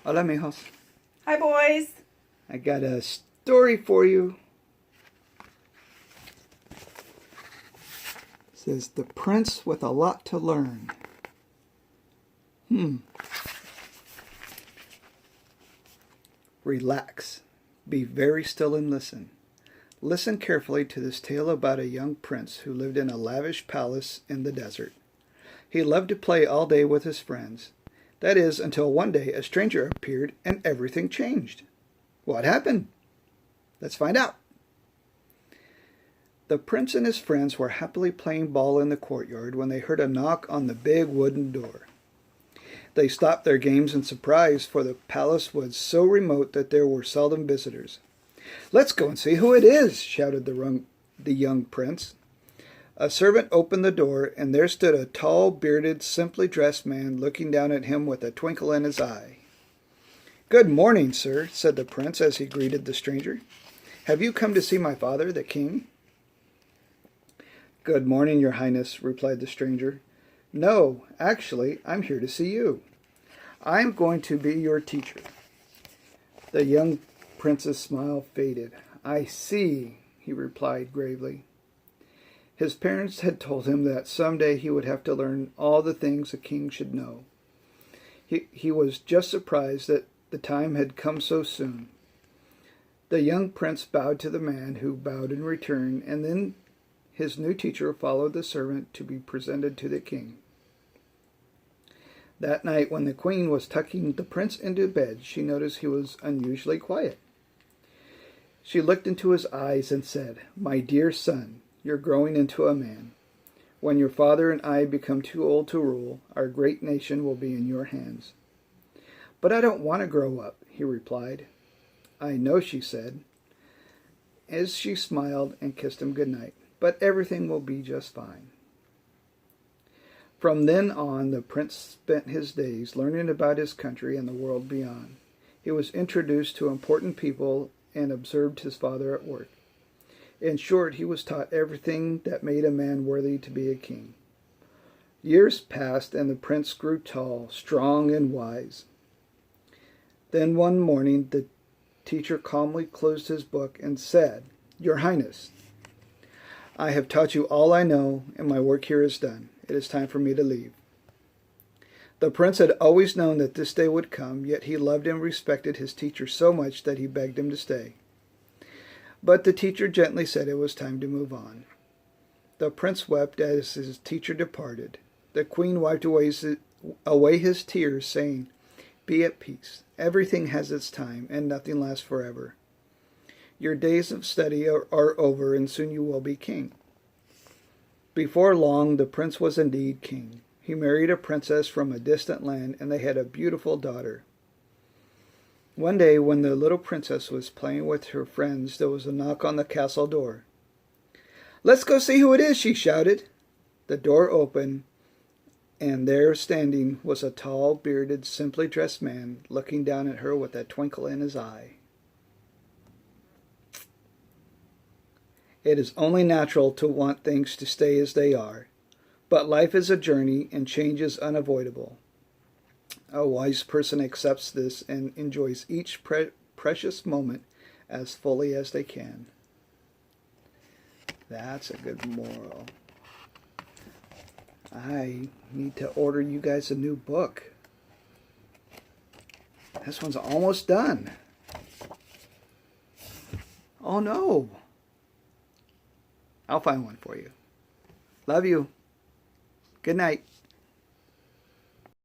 Hola, mijos. Hi, boys. I got a story for you. It says, The Prince with a Lot to Learn. Relax. Be very still and listen. Listen carefully to this tale about a young prince who lived in a lavish palace in the desert. He loved to play all day with his friends. That is, until one day a stranger appeared and everything changed. What happened? Let's find out. The prince and his friends were happily playing ball in the courtyard when they heard a knock on the big wooden door. They stopped their games in surprise, for the palace was so remote that there were seldom visitors. "Let's go and see who it is," shouted the young prince. A servant opened the door, and there stood a tall, bearded, simply dressed man looking down at him with a twinkle in his eye. "Good morning, sir," said the prince as he greeted the stranger. "Have you come to see my father, the king?" "Good morning, your highness," replied the stranger. "No, actually, I'm here to see you. I'm going to be your teacher." The young prince's smile faded. "I see," he replied gravely. His parents had told him that someday he would have to learn all the things a king should know. He was just surprised that the time had come so soon. The young prince bowed to the man, who bowed in return, and then his new teacher followed the servant to be presented to the king. That night, when the queen was tucking the prince into bed, she noticed he was unusually quiet. She looked into his eyes and said, "My dear son, you're growing into a man. When your father and I become too old to rule, our great nation will be in your hands." "But I don't want to grow up," he replied. "I know," she said, as she smiled and kissed him good night, "but everything will be just fine." From then on, the prince spent his days learning about his country and the world beyond. He was introduced to important people and observed his father at work. In short, he was taught everything that made a man worthy to be a king. Years passed, and the prince grew tall, strong, and wise. Then one morning the teacher calmly closed his book and said, "Your Highness, I have taught you all I know, and my work here is done. It is time for me to leave." The prince had always known that this day would come, yet he loved and respected his teacher so much that he begged him to stay. But the teacher gently said it was time to move on. The prince wept as his teacher departed. The queen wiped away his tears, saying, "Be at peace. Everything has its time, and nothing lasts forever. Your days of study are over, and soon you will be king." Before long, the prince was indeed king. He married a princess from a distant land, and they had a beautiful daughter. One day, when the little princess was playing with her friends, there was a knock on the castle door. "Let's go see who it is," she shouted. The door opened, and there standing was a tall, bearded, simply dressed man, looking down at her with a twinkle in his eye. It is only natural to want things to stay as they are, but life is a journey and change is unavoidable. A wise person accepts this and enjoys each precious moment as fully as they can. That's a good moral. I need to order you guys a new book. This one's almost done. Oh no. I'll find one for you. Love you. Good night.